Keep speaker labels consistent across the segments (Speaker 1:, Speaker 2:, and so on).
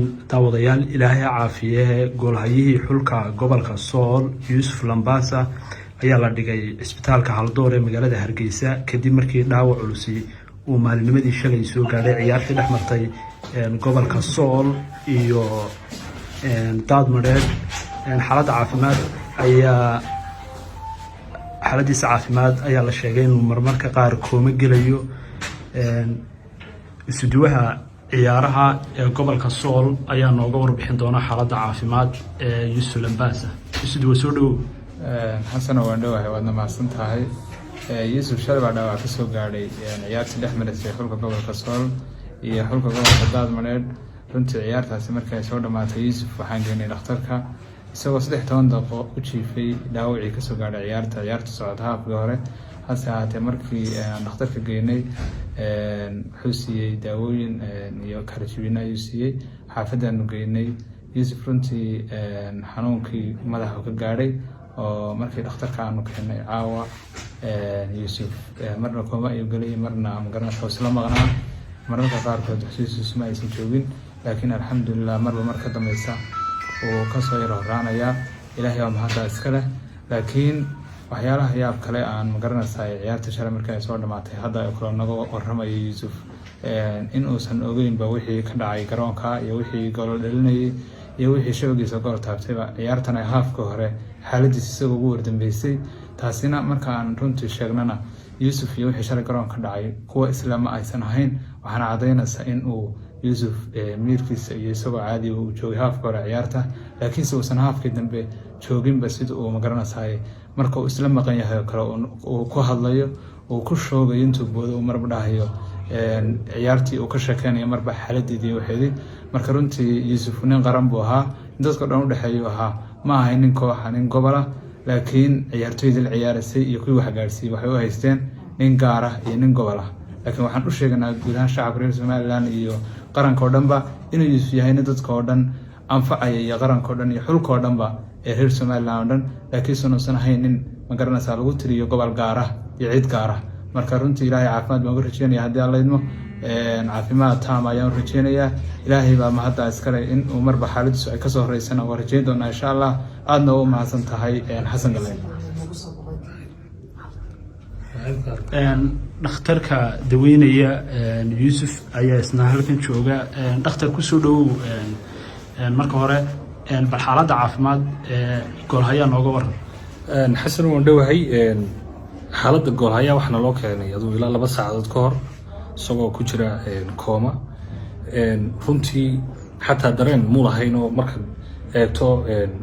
Speaker 1: daawadayaal ilaahay caafiye goolhayihii xulka gobolka Sool Yuusuf Lambasa ayaa la dhigay isbitaalka Haldoor ee magaalada Hargeysa kadib markii dhaawac culus uu maalinimadii shalay soo gaadhay ciyaartii dhexmartay gobolka Sool iyo Daadmareed. xaaladiisa caafimaad ayaa la sheegay inuu marmarka qaar kooma gelayo. isuduwaha ciyaaraha ee gobolka Sool ayaa nooga warbixin doona xaaladda caafimaad ee Yuusuf Lambasa. isuduwa soo dhawow.
Speaker 2: xasan waan dhawahay waadna mahadsan tahay. Yuusuf shalay baa dhaawac ka soo gaadhay ciyaartii dhexmarisay xulka gobolka Sool iyo xulka gobolka Daadmareed. runtii ciyaartaasi markay soo dhamaatay Yuusuf waxaan geynay dhakhtarka isagoo 13 daqiiqo u jiifay dhaawacii ka soo gaadhay ciyaarta socod haafkii hore. hase ahaatee markii aan dhakhtarka geynay wuxuu siiyey daawooyin iyo kala-jebin ayuu siiyey. xaafadaanu geynay Yuusuf runtii xanuunkii madaxa ka gaadhay oo markii dhakhtarka aanu keenay caawa Yuusuf marna kooma ayuu galay marna magaranaysa isla maqnaa. mararka qaarkood xusuustiisu ma aysan joogin laakiin alxamdulillah marba mar ka dambaysa uu ka soo raacanayaa. ilaahay waa mahad iska leh. laakiin waxyaalaha yaab kale aan magaranaysaa ciyaarta shalay markii ay soo dhamaatay hadda ay kula naga warramay Yuusuf in uusan ogeynba wixii ka dhacay garoonka iyo wixii gool dhalinayay iyo wixii shabagiisa gool taabtayba. ciyaartan ay haafka hore xaaladiisa isagoo ugu wardambeysay. taasina marka aan runtii sheegnana Yuusuf iyo wixii shalay garoonka dhacay kuwa islaama aysan ahayn waxaana cadaynaysaa in uu Yuusuf miirkiisa iyo isagoo caadi uu joogay haafka hore ciyaarta laakiinse uusan haafkii dambe jooginba sida uu magaranaysaa marka uu isla maqan yahay kale uu ku hadlayo uu ku shoogayo intuu boodo uu marba dhahayo ciyaartii uu ka sheekeynayo marba xaaladeedii waxeedii. marka runtii Yuusuf nin qaran buu ahaa dadka dhan u dhaxeeyo ahaa ma ahay nin kooxa nin gobola laakiin ciyaartoydii la ciyaarasay iyo kuwii wax gaarsiiyay waxay u haysteen nin gaar ah iyo nin gobol ah. laakiin waxaan u sheegnaa guud ahaan shacabka reer Somaliland iyo qaranka oo dhanba inuu Yuusuf yahay dadka oo dhan anfacaya iyo qaranka oo dhan iyo xulka oo dhanba ee reer Somaliland oo dhan laakiin uusan ahayn nin magaranaysa lagu tiriyo gobol gaar ah iyo cid gaar ah. marka runtii ilaahay caafimaad baan u rajeynayaa haddii alla idmo caafimaad taam ayaan u rajeynayaa. ilaahay baa mahadda iskale in uu marba xaaladiisu ay ka soo horeysana waa rajeyn doonaa insha Allah. aadna u mahadsan tahay xasan Galeyn.
Speaker 1: dhakhtarka daweynaya Yuusuf ayaa isna halkan jooga. dhakhtar ku soo dhawow marka hore bal xaaladda caafimaad goolhaya nooga waran.
Speaker 3: xasan waan dhawahay. xaaladda goolhaya waxaana loo keenay aduu ilaa 2 saacadood ka hor isagoo ku jira kooma. runtii xataa dareen muu lahayn oo marka eegto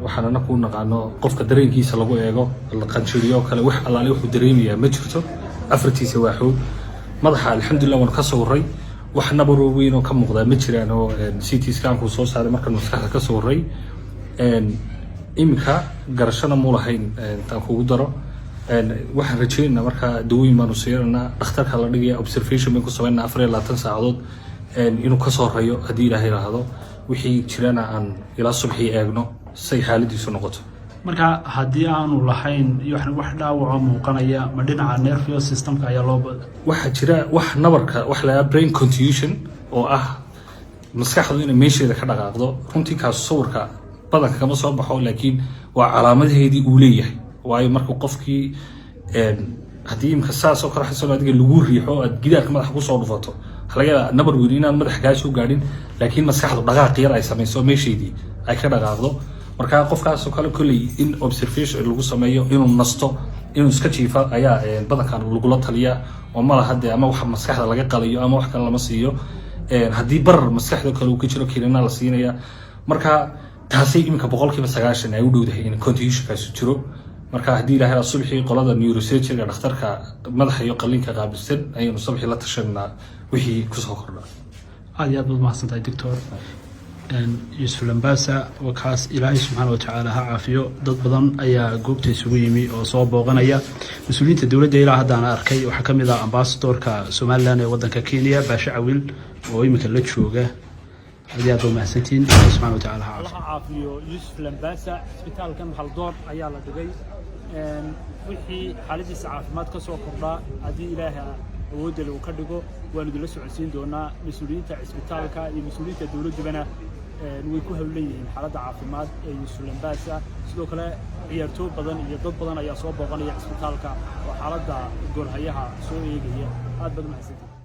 Speaker 3: waxaanana ku naqaano qofka dareenkiisa lagu eego la qanjiriyo kale wax allaale wuxuu dareemayaa ma jirto. afartiisa waa xoog madaxa alxamdulillah waan ka sawray wax nabar weyn oo ka muuqda ma jiraan oo CT scan ku soo saaray markaan maskaxda ka sawray. imika garashana muu lahayn taan kugu daro. waxaan rajeynaynaa marka dawooyin baanu siiranaa dhakhtarka la dhigaya observation bay ku sameynaa 24 saacadood inuu ka soo rayo haddii ilaahay raahdo wixii jirana aan ilaa subaxii eegno say xaaladiisu noqoto.
Speaker 1: marka haddii aanu lahayn wax dhaawaco muuqanaya ma dhinaca nervous systemka ayaa loo
Speaker 3: waxa jira wax nabarka wax la brain contusion oo ah maskaxdu inay meesheeda ka dhaqaaqdo. runtii kaas sawirka badanka kama soo baxo laakiin waa calaamadaheedii uu leeyahay. waayo marka qofkii haddii imka saas oo kale xasan adiga lagu riixo aad gidaarka madaxa ku soo dhufato laga nabar weyn inaad madaxa ka soo gaadhin laakiin maskaxdu dhaqaaq yar ay samayso meesheedii ay ka dhaqaaqdo. marka qofkaas oo kale kulli in observation lagu sameeyo inuu nasto inuu iska jiifa ayaa badankan lagu taliya oo ma laha hadda ama wax maskaxda laga qalayo ama wax kale lama siiyo. haddii barar maskaxda kale uu ka jiro keenana la siinaya. marka taasi imka 90% ay u dhowdahay in contusionkaas jiro. marka haddii ilaahay subaxii qolada neurosurgery dhakhtarka madaxa iyo qalliinka qaabilsan ayaynu subaxii la tashanaa wixii ku soo kordha.
Speaker 1: aad iyo aad baad mahadsantahay doctor Yuusuf Lambasa. wakaas ilaahay subxaanahu wa tacaala ha caafiyo. dad badan ayaa goobta isugu yimi oo soo booqanaya. mas-uuliyiinta dowladda ilaa haddaan arkay waxaa ka mid ah ambassadorka Somaliland ee waddanka Kenya Baasha Cawil oo imika la jooga. aad iyo aad baad mahadsantiin. ilaahay subxaanahu wa tacaala ha caafiyo.
Speaker 4: Yuusuf Lambasa isbitaalkan Haldoor ayaa la dhigay. wixii xaaladiisa caafimaad ka soo kordhaa haddii ilaahay awoodda uu ka dhigo waanu idinla socodsiin doonaa. mas-uuliyiinta isbitaalka iyo mas-uuliyiinta dowladdana way ku hawleeyeen xaaladda caafimaad ee Yusuf Lambaasa sidoo kale ciyaartooy badan iyo dad badan ayaa soo booqanaya isbitaalka oo xaaladda goolhayaha soo eegaya aad baad u mahadsantahay